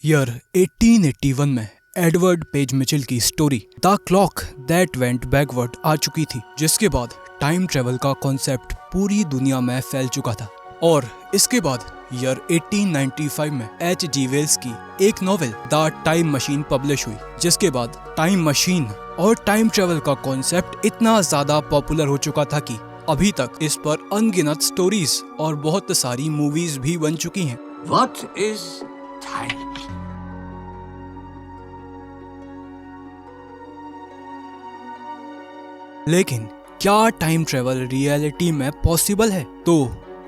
Year 1881 में Edward Page Mitchell की story the clock that went backward आ चुकी थी, जिसके बाद टाइम ट्रेवल का कॉन्सेप्ट पूरी दुनिया में फैल चुका था। और इसके बाद ईयर 1895 में H.G. वेल्स की एक novel the time machine publish हुई, जिसके बाद टाइम मशीन और टाइम ट्रेवल का कॉन्सेप्ट इतना ज्यादा पॉपुलर हो चुका था कि अभी तक इस पर अनगिनत स्टोरीज और बहुत सारी मूवीज भी बन चुकी हैं। What is time? लेकिन क्या टाइम ट्रेवल रियलिटी में पॉसिबल है? तो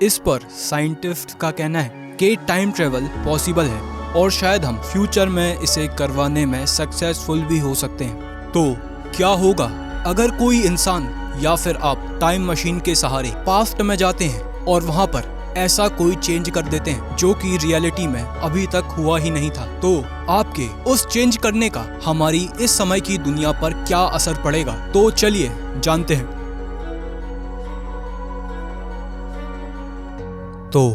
इस पर साइंटिस्ट का कहना है कि टाइम ट्रेवल पॉसिबल है और शायद हम फ्यूचर में इसे करवाने में सक्सेसफुल भी हो सकते हैं। तो क्या होगा अगर कोई इंसान या फिर आप टाइम मशीन के सहारे पास्ट में जाते हैं और वहां पर ऐसा कोई चेंज कर देते हैं जो कि रियलिटी में अभी तक हुआ ही नहीं था? तो आपके उस चेंज करने का हमारी इस समय की दुनिया पर क्या असर पड़ेगा? तो चलिए जानते हैं। तो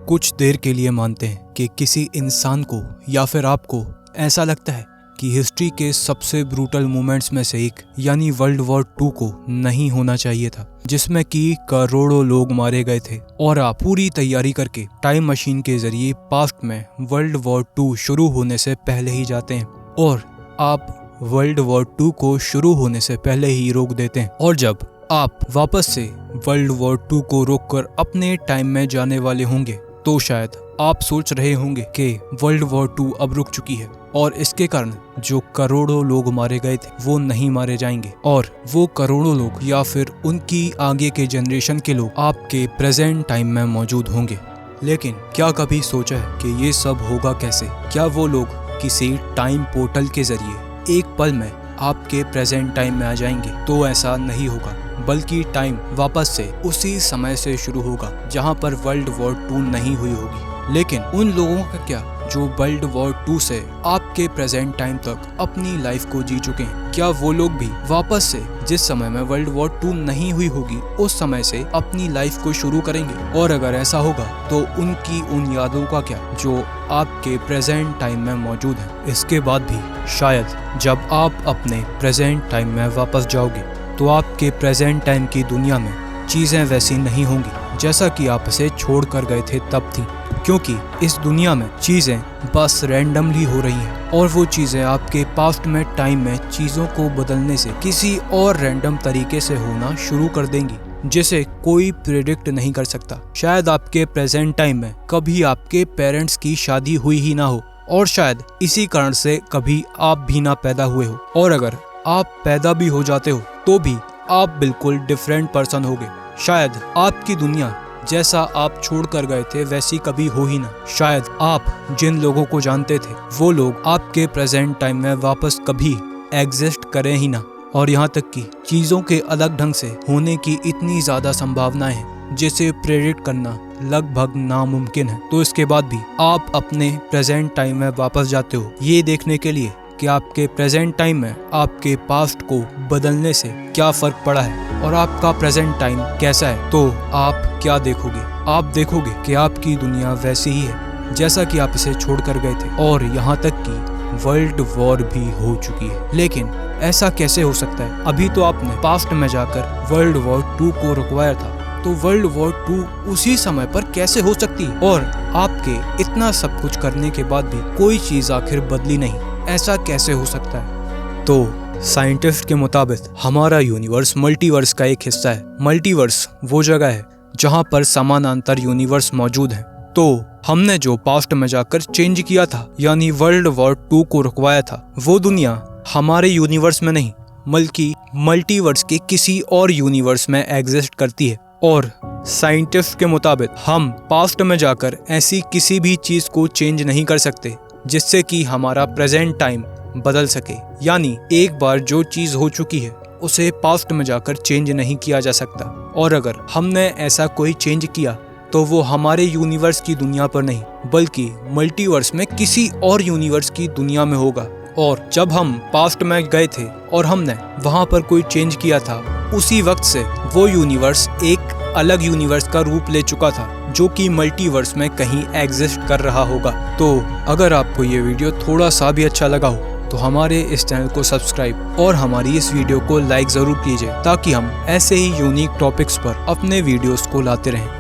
कुछ देर के लिए मानते हैं कि किसी इंसान को या फिर आपको ऐसा लगता है कि हिस्ट्री के सबसे ब्रूटल मोमेंट्स में से एक यानी वर्ल्ड वॉर 2 को नहीं होना चाहिए था, जिसमें कि करोड़ों लोग मारे गए थे, और आप पूरी तैयारी करके टाइम मशीन के जरिए पास्ट में वर्ल्ड वॉर 2 शुरू होने से पहले ही जाते हैं और आप वर्ल्ड वॉर 2 को शुरू होने से पहले ही रोक देते हैं। और जब आप वापस से वर्ल्ड वॉर 2 को रोककर अपने टाइम में जाने वाले होंगे तो शायद आप सोच रहे होंगे कि वर्ल्ड वॉर 2 अब रुक चुकी है और इसके कारण जो करोड़ों लोग मारे गए थे वो नहीं मारे जाएंगे, और वो करोड़ों लोग या फिर उनकी आगे के जनरेशन के लोग आपके प्रेजेंट टाइम में मौजूद होंगे। लेकिन क्या कभी सोचा है कि ये सब होगा कैसे? क्या वो लोग किसी टाइम पोर्टल के जरिए एक पल में आपके प्रेजेंट टाइम में आ जाएंगे? तो ऐसा नहीं होगा, बल्कि टाइम वापस से उसी समय से शुरू होगा जहां पर वर्ल्ड वॉर 2 नहीं हुई होगी। लेकिन उन लोगों का क्या जो वर्ल्ड वॉर 2 से आपके प्रेजेंट टाइम तक अपनी लाइफ को जी चुके हैं? क्या वो लोग भी वापस से जिस समय में वर्ल्ड वॉर 2 नहीं हुई होगी उस समय से अपनी लाइफ को शुरू करेंगे? और अगर ऐसा होगा तो उनकी उन यादों का क्या जो आपके प्रेजेंट टाइम में मौजूद है? इसके बाद भी शायद जब आप अपने प्रेजेंट टाइम में वापस जाओगे तो आपके प्रेजेंट टाइम की दुनिया में चीजें वैसी नहीं होंगी जैसा कि आप इसे छोड़ कर गए थे तब थी, क्योंकि इस दुनिया में चीजें बस रैंडमली हो रही हैं और वो चीजें आपके पास्ट में टाइम में चीजों को बदलने से किसी और रैंडम तरीके से होना शुरू कर देंगी जिसे कोई प्रेडिक्ट नहीं कर सकता। शायद आपके प्रेजेंट टाइम में कभी आपके पेरेंट्स की शादी हुई ही ना हो, और शायद इसी कारण से कभी आप भी ना पैदा हुए हो, और अगर आप पैदा भी हो जाते हो तो भी आप बिल्कुल डिफरेंट पर्सन होगे। शायद आपकी दुनिया जैसा आप छोड़ कर गए थे वैसी कभी हो ही ना। शायद आप जिन लोगों को जानते थे वो लोग आपके प्रेजेंट टाइम में वापस कभी एग्जिस्ट करें ही ना, और यहाँ तक कि चीजों के अलग ढंग से होने की इतनी ज्यादा संभावनाएं हैं जिसे प्रेडिक्ट करना लगभग नामुमकिन है। तो इसके बाद भी आप अपने प्रेजेंट टाइम में वापस जाते हो ये देखने के लिए कि आपके प्रेजेंट टाइम में आपके पास्ट को बदलने से क्या फर्क पड़ा है और आपका प्रेजेंट टाइम कैसा है। तो आप क्या देखोगे? आप देखोगे कि आपकी दुनिया वैसी ही है जैसा कि आप इसे छोड़कर गए थे, और यहाँ तक कि वर्ल्ड वॉर भी हो चुकी है। लेकिन ऐसा कैसे हो सकता है? अभी तो आपने पास्ट में जाकर वर्ल्ड वॉर 2 को रुकवाया था, तो वर्ल्ड वॉर 2 उसी समय पर कैसे हो सकती है? और आपके इतना सब कुछ करने के बाद भी कोई चीज आखिर बदली नहीं, ऐसा कैसे हो सकता है? तो साइंटिस्ट के मुताबिक हमारा यूनिवर्स मल्टीवर्स का एक हिस्सा है। मल्टीवर्स वो जगह है जहां पर समानांतर यूनिवर्स मौजूद हैं। तो हमने जो पास्ट में जाकर चेंज किया था यानी वर्ल्ड वॉर 2 को रुकवाया था, वो दुनिया हमारे यूनिवर्स में नहीं बल्कि मल्टीवर्स के किसी और यूनिवर्स में एग्जिस्ट करती है। और साइंटिस्ट के मुताबिक हम पास्ट में जाकर ऐसी किसी भी चीज को चेंज नहीं कर सकते जिससे कि हमारा प्रेजेंट टाइम बदल सके। यानी एक बार जो चीज हो चुकी है उसे पास्ट में जाकर चेंज नहीं किया जा सकता, और अगर हमने ऐसा कोई चेंज किया तो वो हमारे यूनिवर्स की दुनिया पर नहीं बल्कि मल्टीवर्स में किसी और यूनिवर्स की दुनिया में होगा। और जब हम पास्ट में गए थे और हमने वहां पर कोई चेंज किया था, उसी वक्त से वो यूनिवर्स एक अलग यूनिवर्स का रूप ले चुका था, जो कि मल्टीवर्स में कहीं एग्जिस्ट कर रहा होगा। तो अगर आपको ये वीडियो थोड़ा सा भी अच्छा लगा हो तो हमारे इस चैनल को सब्सक्राइब और हमारी इस वीडियो को लाइक ज़रूर कीजिए, ताकि हम ऐसे ही यूनिक टॉपिक्स पर अपने वीडियोस को लाते रहें।